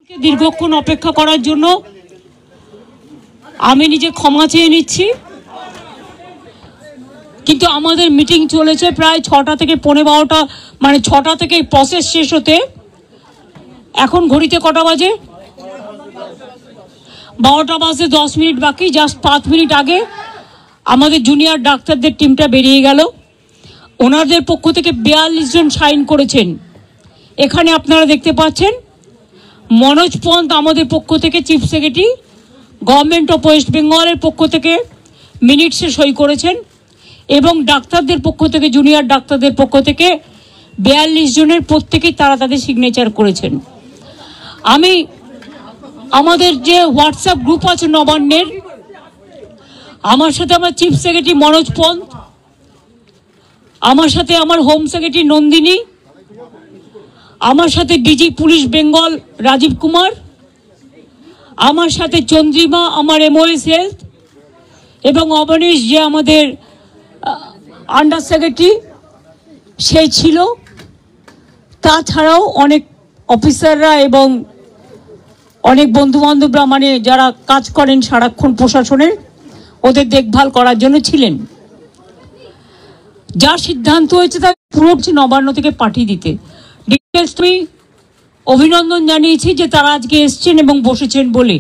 দীর্ঘক্ষণ অপেক্ষা করার জন্য আমি নিজে ক্ষমা চেয়ে নিচ্ছি, কিন্তু আমাদের মিটিং চলেছে প্রায় 6টা থেকে 12টা, মানে 6টা থেকে প্রসেস শেষ হতে এখন ঘড়িতে কটা বাজে? 12টা বাজে 10 মিনিট বাকি। জাস্ট 5 মিনিট আগে আমাদের জুনিয়র ডাক্তারদের টিমটা বেরিয়ে গেল। ওনাদের পক্ষ থেকে 42 জন সাইন করেছেন। এখানে আপনারা দেখতে পাচ্ছেন মনোজ পন্ত আমাদের পক্ষ থেকে chief secretary, government of West বেঙ্গলের পক্ষ থেকে মিনিটসে সই করেছেন, এবং ডাক্তারদের পক্ষ থেকে, জুনিয়র ডাক্তারদের পক্ষ থেকে 42 জনের প্রত্যেকেই তারা তাদের সিগনেচার করেছেন। আমি আমাদের যে হোয়াটসঅ্যাপ গ্রুপ আছে নবান্নের, আমার সাথে আমার চিফ সেক্রেটারি মনোজ পন্ত, আমার সাথে আমার হোম সেক্রেটারি নন্দিনী, আমার সাথে ডিজি পুলিশ বেঙ্গল রাজীব কুমার, আমার সাথে চন্দ্রিমা আমার এমওএস হেলথ, এবং অবনীশ যে আমাদের আন্ডার সেক্রেটারি সে ছিল। তাছাড়াও অনেক অফিসাররা এবং অনেক বন্ধুবান্ধবরা, মানে যারা কাজ করেন সারাক্ষণ প্রশাসনের, ওদের দেখভাল করার জন্য ছিলেন। যা সিদ্ধান্ত হয়েছে তা পুরো নবান্ন থেকে পাঠিয়ে দিতে ডিটেলস আমি অভিনন্দন জানিয়েছি যে তারা আজকে এসছেন এবং বসেছেন বলে,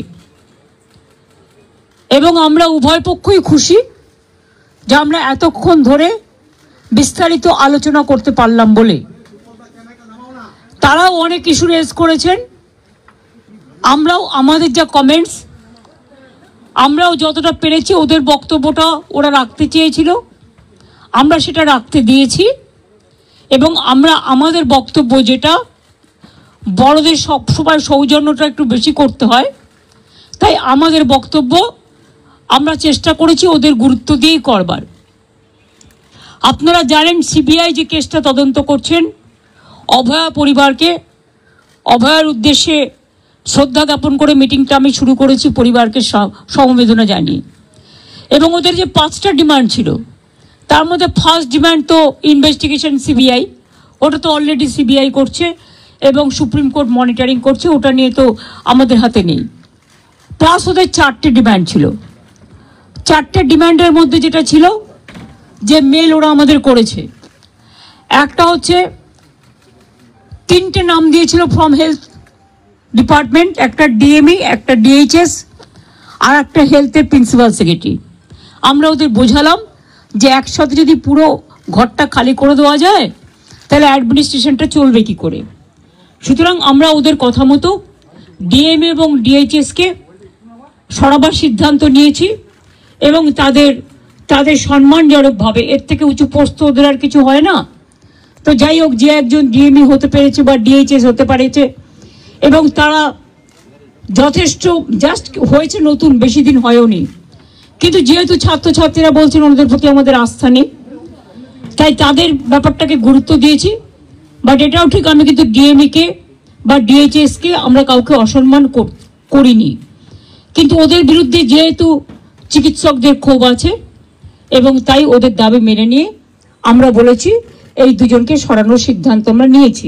এবং আমরা উভয় পক্ষই খুশি যে আমরা এতক্ষণ ধরে বিস্তারিত আলোচনা করতে পারলাম বলে। তারাও অনেক ইস্যু রেজ করেছেন, আমরাও আমাদের যা কমেন্টস আমরাও যতটা পেরেছি, ওদের বক্তব্যটা ওরা রাখতে চেয়েছিল আমরা সেটা রাখতে দিয়েছি, এবং আমরা আমাদের বক্তব্য যেটা, বড়দের সবসময় সৌজন্যটা একটু বেশি করতে হয়, তাই আমাদের বক্তব্য আমরা চেষ্টা করেছি ওদের গুরুত্ব দিয়েই করবার। আপনারা জানেন সিবিআই যে কেসটা তদন্ত করছেন, অভয়া পরিবারকে, অভয়ার উদ্দেশ্যে শ্রদ্ধা জ্ঞাপন করে মিটিংটা আমি শুরু করেছি পরিবারকে সমবেদনা জানিয়ে। এবং ওদের যে 5টা ডিমান্ড ছিল, তার মধ্যে ফার্স্ট ডিমান্ড তো ইনভেস্টিগেশন সিবিআই, ওটা তো অলরেডি সিবিআই করছে এবং সুপ্রিম কোর্ট মনিটরিং করছে, ওটা নিয়ে তো আমাদের হাতে নেই। প্লাস ওদের 4টে ডিমান্ড ছিল। 4টে ডিমান্ডের মধ্যে যেটা ছিল, যে মেল ওরা আমাদের করেছে, একটা হচ্ছে 3টে নাম দিয়েছিল ফ্রম হেলথ ডিপার্টমেন্ট, একটা ডিএমই, একটা ডিএইচএস, আর একটা হেলথের প্রিন্সিপাল সেক্রেটারি। আমরা ওদের বোঝালাম যে একসাথে যদি পুরো ঘরটা খালি করে দেওয়া যায় তাহলে অ্যাডমিনিস্ট্রেশনটা চলবে কি করে। সুতরাং আমরা ওদের কথা মতো ডিএমএ এবং ডিএইচএসকে সরাবার সিদ্ধান্ত নিয়েছি, এবং তাদের সম্মানজনকভাবে, এর থেকে উঁচু পোস্ট ওদের আর কিছু হয় না। তো যাই হোক, যে একজন ডিএমই হতে পেরেছে বা ডিএইচএস হতে পেরেছে, এবং তারা যথেষ্ট জাস্ট হয়েছে, নতুন বেশি দিন হয়ওনি, কিন্তু যেহেতু ছাত্রছাত্রীরা বলছেন ওদের প্রতি আমাদের আস্থা নেই, তাই তাদের ব্যাপারটাকে গুরুত্ব দিয়েছি। বাট এটাও ঠিক, আমি কিন্তু ডিএমইকে বা ডিএইচএসকে আমরা কাউকে অসম্মান করিনি, কিন্তু ওদের বিরুদ্ধে যেহেতু চিকিৎসকদের ক্ষোভ আছে, এবং তাই ওদের দাবি মেনে নিয়ে আমরা বলেছি এই দুজনকে সরানোর সিদ্ধান্ত আমরা নিয়েছি।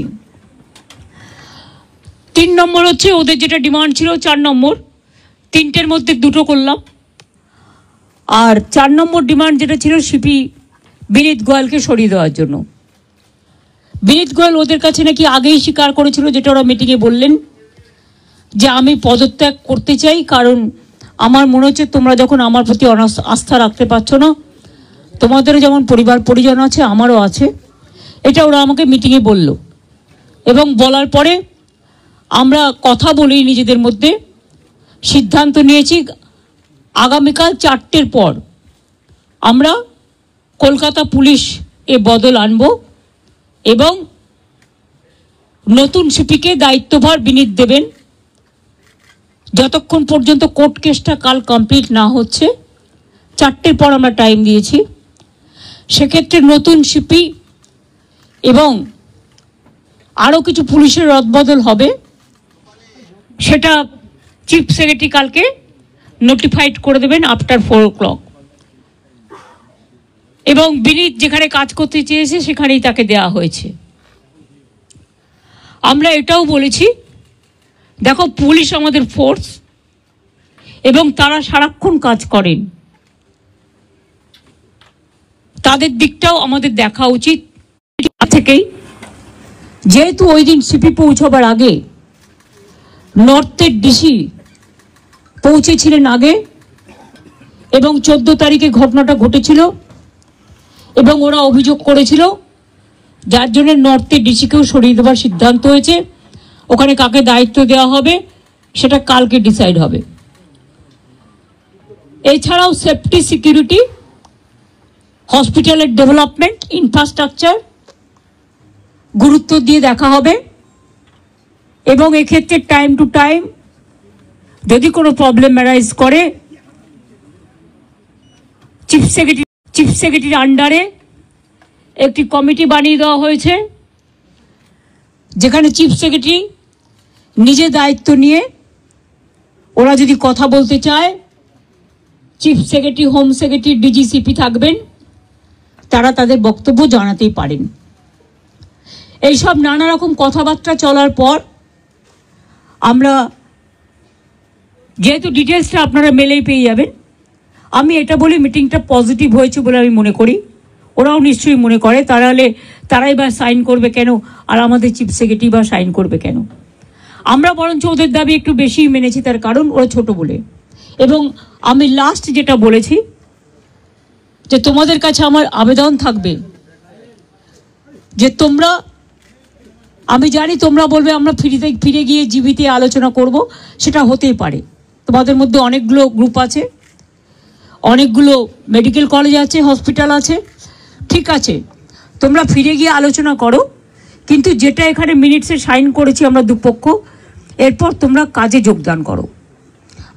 3 নম্বর হচ্ছে ওদের যেটা ডিমান্ড ছিল 4 নম্বর, 3টের মধ্যে 2টো করলাম। আর 4 নম্বর ডিমান্ড যেটা ছিল সিপি বিনীত গোয়েলকে সরিয়ে দেওয়ার জন্য। বিনীত গোয়েল ওদের কাছে নাকি আগেই স্বীকার করেছিল, যেটা ওরা মিটিংয়ে বললেন, যে আমি পদত্যাগ করতে চাই, কারণ আমার মনে হচ্ছে তোমরা যখন আমার প্রতি আস্থা রাখতে পারছো না, তোমাদেরও যেমন পরিবার পরিজন আছে আমারও আছে, এটা ওরা আমাকে মিটিংয়ে বলল। এবং বলার পরে আমরা কথা বলি নিজেদের মধ্যে, সিদ্ধান্ত নিয়েছি আগামীকাল 4টের পর আমরা কলকাতা পুলিশ এ বদল আনব, এবং নতুন সিপিকে দায়িত্বভার বিনীত দেবেন যতক্ষণ পর্যন্ত কোর্ট কেসটা কাল কমপ্লিট না হচ্ছে। 4টের পর আমরা টাইম দিয়েছি। সেক্ষেত্রে নতুন সিপি এবং আরও কিছু পুলিশের রদবদল হবে, সেটা চিফ সেক্রেটারি কালকে নোটিফাইড করে দেবেন আফটার 4 o'clock, এবং বিনীত যেখানে কাজ করতে চেয়েছে সেখানেই তাকে দেওয়া হয়েছে। আমরা এটাও বলেছি দেখো, পুলিশ আমাদের ফোর্স এবং তারা সারাক্ষণ কাজ করেন, তাদের দিকটাও আমাদের দেখা উচিত থেকেই। যেহেতু ওই দিন সিপি পৌঁছবার আগে নর্থের ডিসি পৌঁছেছিলেন আগে এবং 14 তারিখে ঘটনাটা ঘটেছিল এবং ওরা অভিযোগ করেছিল, যার জন্য নর্থের ডিসিকেও সরিয়ে দেওয়ার সিদ্ধান্ত হয়েছে। ওখানে কাকে দায়িত্ব দেওয়া হবে সেটা কালকে ডিসাইড হবে। এছাড়াও সেফটি, সিকিউরিটি, হসপিটালের ডেভেলপমেন্ট, ইনফ্রাস্ট্রাকচার গুরুত্ব দিয়ে দেখা হবে এবং এক্ষেত্রে টাইম টু টাইম যদি কোনো প্রবলেম অ্যারাইজ করে চিফ সেক্রেটারির আন্ডারে একটি কমিটি বানিয়ে দেওয়া হয়েছে, যেখানে চিফ সেক্রেটারি নিজে দায়িত্ব নিয়ে ওরা যদি কথা বলতে চায়, chief secretary, home secretary, DG CP থাকবেন, তারা তাদের বক্তব্য জানাতেই পারেন। এইসব নানা রকম কথাবার্তা চলার পর আমরা, যেহেতু ডিটেলসটা আপনারা মেলেই পেয়ে যাবেন, আমি এটা বলি মিটিংটা পজিটিভ হয়েছে বলে আমি মনে করি। ওরাও নিশ্চয়ই মনে করে, তারাই বা সাইন করবে কেন, আর আমাদের চিফ সেক্রেটারি বা সাইন করবে কেন? আমরা বরঞ্চ ওদের দাবি একটু বেশি মেনেছি, তার কারণ ওরা ছোট বলে। এবং আমি লাস্ট যেটা বলেছি যে তোমাদের কাছে আমার আবেদন থাকবে যে তোমরা, আমি জানি তোমরা বলবে আমরা ফিরে গিয়ে জীবিতে আলোচনা করব, সেটা হতেই পারে। তোমাদের মধ্যে অনেকগুলো গ্রুপ আছে, অনেকগুলো মেডিকেল কলেজ আছে, হসপিটাল আছে, ঠিক আছে, তোমরা ফিরে গিয়ে আলোচনা করো, কিন্তু যেটা এখানে মিনিটসে সাইন করেছি আমরা দুপক্ষ, এরপর তোমরা কাজে যোগদান করো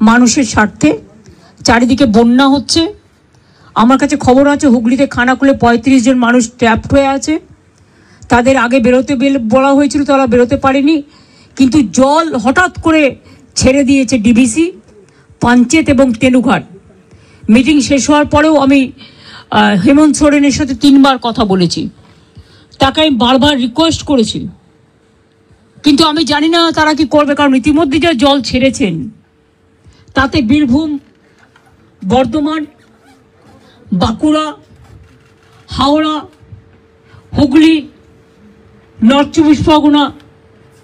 মানুষের স্বার্থে। চারিদিকে বন্যা হচ্ছে, আমার কাছে খবর আছে হুগলিতে খানাকুলে 35 জন মানুষ ট্র্যাপড হয়ে আছে। তাদের আগে বেরোতে বলা হয়েছিল, তারা বেরোতে পারেনি, কিন্তু জল হঠাৎ করে ছেড়ে দিয়েছে ডিবিসি, পাঞ্চেত এবং তেনুঘাট। মিটিং শেষ হওয়ার পরেও আমি হেমন্ত সোরেনের সাথে 3 বার কথা বলেছি, তাকে আমি বারবার রিকোয়েস্ট করেছি, কিন্তু আমি জানি না তারা কি করবে, কারণ ইতিমধ্যে যা জল ছেড়েছেন তাতে বীরভূম, বর্ধমান, বাঁকুড়া, হাওড়া, হুগলি, নর্থ 24 পরগনা,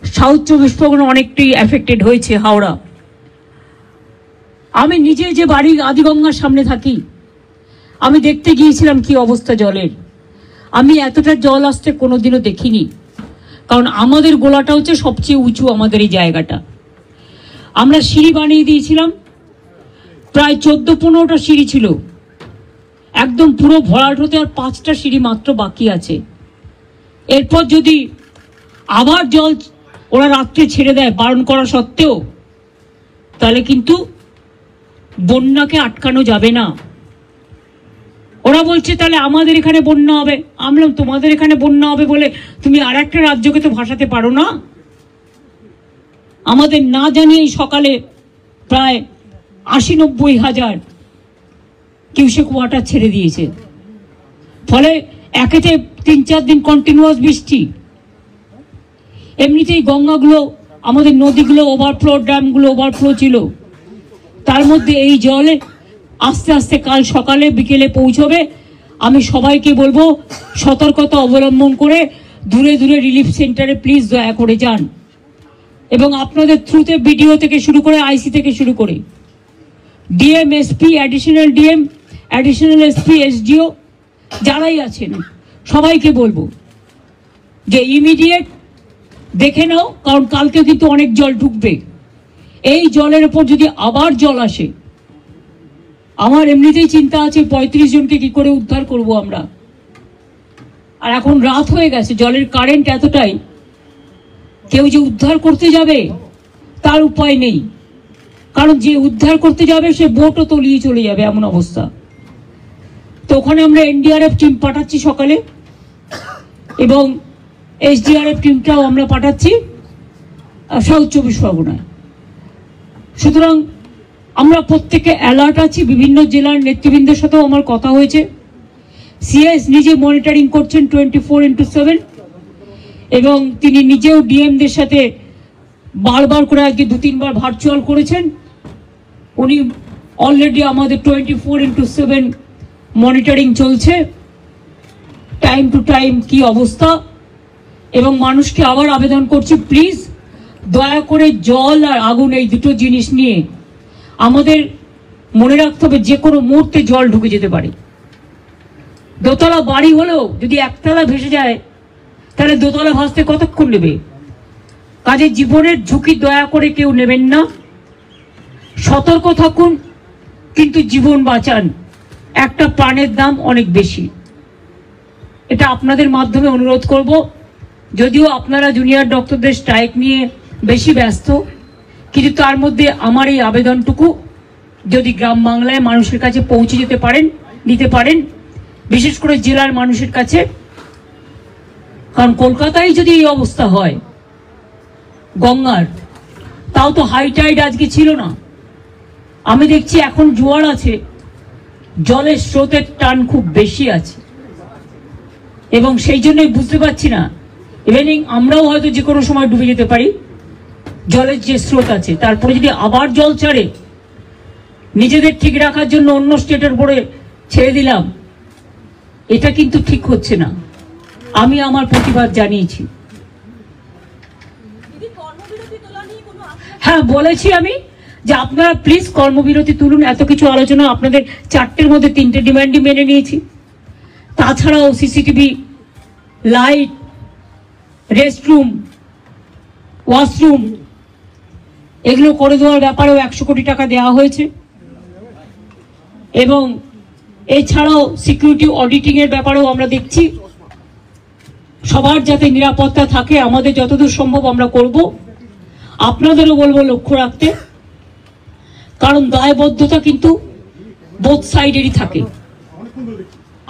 সাউথ 24 পরগনা অনেকটাই এফেক্টেড হয়েছে। হাওড়া, আমি নিজে যে বাড়ি আদিগঙ্গার সামনে থাকি, আমি দেখতে গিয়েছিলাম কি অবস্থা জলের। আমি এতটা জল আসতে কোনোদিনও দেখিনি, কারণ আমাদের গোলাটা হচ্ছে সবচেয়ে উঁচু, আমাদের এই জায়গাটা। আমরা সিঁড়ি বানিয়ে দিয়েছিলাম, প্রায় 14-15টা সিঁড়ি ছিল, একদম পুরো ভরাট হতে আর 5টা সিঁড়ি মাত্র বাকি আছে। এরপর যদি আবার জল ওরা রাত্রে ছেড়ে দেয় বারণ করা সত্ত্বেও, তাহলে কিন্তু বন্যাকে আটকানো যাবে না। ওরা বলছে তাহলে আমাদের এখানে বন্যা হবে। আমরা তোমাদের এখানে বন্যা হবে বলে তুমি আর একটা রাজ্যকে তো ভাসাতে পারো না। আমাদের না জানিয়েই সকালে প্রায় 80-90 হাজার কিউসেক ওয়াটার ছেড়ে দিয়েছে, ফলে একেতে 3-4 দিন কন্টিনিউয়াস বৃষ্টি। এমনিতেই গঙ্গাগুলো, আমাদের নদীগুলো ওভারফ্লো, ড্যামগুলো ওভারফ্লো ছিল, তার মধ্যে এই জলে আস্তে আস্তে কাল সকালে বিকেলে পৌঁছবে। আমি সবাইকে বলবো সতর্কতা অবলম্বন করে দূরে দূরে রিলিফ সেন্টারে প্লিজ দয়া করে যান, এবং আপনাদের থ্রুতে বিডিও থেকে শুরু করে আইসি থেকে শুরু করে DM, SP, additional DM, additional SP, SDO যারাই আছেন সবাইকে বলবো যে ইমিডিয়েট দেখে নাও, কারণ কালকে কিন্তু অনেক জল ঢুকবে। এই জলের উপর যদি আবার জল আসে, আমার এমনিতেই চিন্তা আছে 35 জনকে কি করে উদ্ধার করব আমরা। আর এখন রাত হয়ে গেছে, জলের কারেন্ট এতটাই, কেউ যে উদ্ধার করতে যাবে তার উপায় নেই, কারণ যে উদ্ধার করতে যাবে সে বোটও তলিয়ে চলে যাবে, এমন অবস্থা। তো ওখানে আমরা এনডিআরএফ টিম পাঠাচ্ছি সকালে, এবং এসডিআরএফ টিমটাও আমরা পাঠাচ্ছি সাউথ 24 পরগনায়। সুতরাং আমরা প্রত্যেকে অ্যালার্ট আছি। বিভিন্ন জেলার নেতৃবৃন্দের সাথেও আমার কথা হয়েছে, সিএস নিজে মনিটরিং করছেন 24x7, এবং তিনি নিজেও ডিএমদের সাথে বারবার করে আজকে 2-3 বার ভার্চুয়াল করেছেন। উনি অলরেডি আমাদের 24/7 মনিটরিং চলছে, টাইম টু টাইম কি অবস্থা। এবং মানুষকে আবার আবেদন করছি, প্লিজ দয়া করে জল আর আগুন এই দুটো জিনিস নিয়ে আমাদের মনে রাখতে হবে, যে কোনো মুহূর্তে জল ঢুকে যেতে পারে। দোতলা বাড়ি হলেও যদি একতলা ভেসে যায় তাহলে দোতলা ভাসতে কতক্ষণ নেবে? কাজে জীবনের ঝুঁকি দয়া করে কেউ নেবেন না, সতর্ক থাকুন, কিন্তু জীবন বাঁচান। একটা প্রাণের দাম অনেক বেশি, এটা আপনাদের মাধ্যমে অনুরোধ করব। যদিও আপনারা জুনিয়র ডক্টরদের স্ট্রাইক নিয়ে বেশি ব্যস্ত, কিন্তু তার মধ্যে আমার এই আবেদনটুকু যদি গ্রাম বাংলায় মানুষের কাছে পৌঁছে দিতে পারেন, বিশেষ করে জেলার মানুষের কাছে। কারণ কলকাতায় যদি এই অবস্থা হয় গঙ্গার, তাও তো হাই টাইড আজকে ছিল না। আমি দেখছি এখন জোয়ার আছে, জলের স্রোতের টান খুব বেশি আছে, এবং সেই জন্যই বুঝতে পারছি না, ইভেনিং আমরাও হয়তো যে কোনো সময় ডুবে যেতে পারি। জলের যে স্রোত আছে, তারপরে যদি আবার জল ছাড়ে, নিজেদের ঠিক রাখার জন্য অন্য স্টেটের উপরে ছেড়ে দিলাম, এটা কিন্তু ঠিক হচ্ছে না। আমি আমার প্রতিবাদ জানিয়েছি। হ্যাঁ, বলেছি আমি যে আপনারা প্লিজ কর্মবিরতি তুলুন। এত কিছু আলোচনা, আপনাদের 4টের মধ্যে 3টে ডিমান্ডই মেনে নিয়েছি। তাছাড়াও সিসিটিভি, লাইট, রেস্টরুম, ওয়াশরুম এগুলো করে দেওয়ার ব্যাপারেও 100 কোটি টাকা দেওয়া হয়েছে। এবং এছাড়াও সিকিউরিটি অডিটিং এর ব্যাপারেও আমরা দেখছি, সবার যাতে নিরাপত্তা থাকে, আমাদের যতদূর সম্ভব আমরা করব। আপনাদেরও বলবো লক্ষ্য রাখতে, কারণ দায়বদ্ধতা কিন্তু বোথ সাইডেরই থাকে।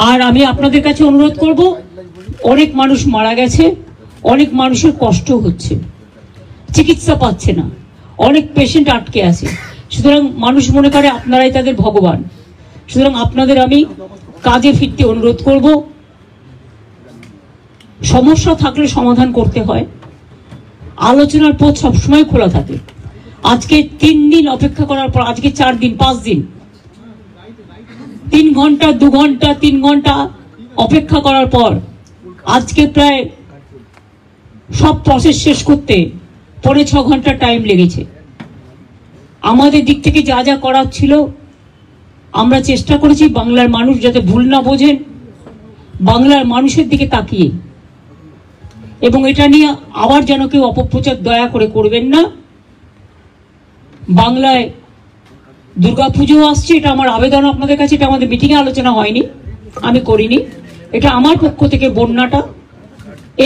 আর আমি আপনাদের কাছে অনুরোধ করব, অনেক মানুষ মারা গেছে, অনেক মানুষের কষ্ট হচ্ছে, চিকিৎসা পাচ্ছে না, অনেক পেশেন্ট আটকে আছে। সুতরাং মানুষ মনে করে আপনারাই তাদের ভগবান। সুতরাং আপনাদের আমি কাজে ফিরতে অনুরোধ করব। সমস্যা থাকলে সমাধান করতে হয়, আলোচনার পথ সবসময় খোলা থাকে। আজকে 3 দিন অপেক্ষা করার পর, আজকে 4 দিন 5 দিন, 3 ঘন্টা 2 ঘন্টা 3 ঘন্টা অপেক্ষা করার পর আজকে প্রায় সব প্রসেস শেষ করতে 5.5 ঘন্টা টাইম লেগেছে। আমাদের দিক থেকে যা যা করার ছিল আমরা চেষ্টা করেছি, বাংলার মানুষ যাতে ভুল না বোঝেন, বাংলার মানুষের দিকে তাকিয়ে। এবং এটা নিয়ে আবার যেন কেউ অপপ্রচার দয়া করে করবেন না। বাংলায় দুর্গাপুজো আসছে, এটা আমার আবেদন আপনাদের কাছে। এটা আমাদের মিটিংয়ে আলোচনা হয়নি, আমি করিনি, এটা আমার পক্ষ থেকে বন্যাটা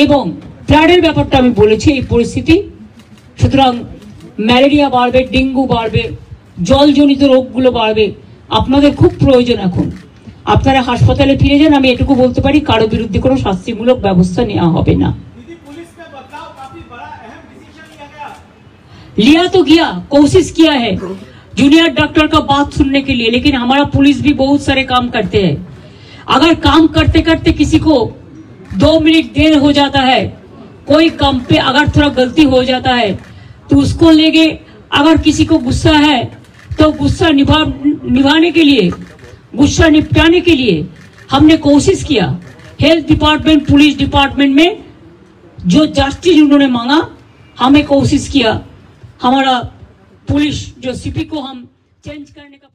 এবং ফ্লাডের ব্যাপারটা আমি বলেছি, এই পরিস্থিতি। সুতরাং ম্যালেরিয়া বাড়বে, ডেঙ্গু বাড়বে, জলজনিত রোগগুলো বাড়বে। আপনাদের খুব প্রয়োজন এখন, আপনারা হাসপাতালে ফিরে যান। আমি এটুকু বলতে পারি, কারো বিরুদ্ধে কোনো শাস্তিমূলক ব্যবস্থা নেওয়া হবে না। लिया तो गया, कोशिश किया है जूनियर डॉक्टर का बात सुनने के लिए, लेकिन हमारा पुलिस भी बहुत सारे काम करते हैं। अगर काम करते करते किसी को 2 मिनट देर हो जाता है, कोई काम पे अगर थोड़ा गलती हो जाता है, तो उसको लेके अगर किसी को गुस्सा है तो गुस्सा निभाने के लिए, गुस्सा निपटाने के लिए हमने कोशिश किया। हेल्थ डिपार्टमेंट, पुलिस डिपार्टमेंट में जो जस्टिस उन्होंने मांगा, हमें कोशिश किया। हमारा पुलिस जो सीपी को हम चेंज करने का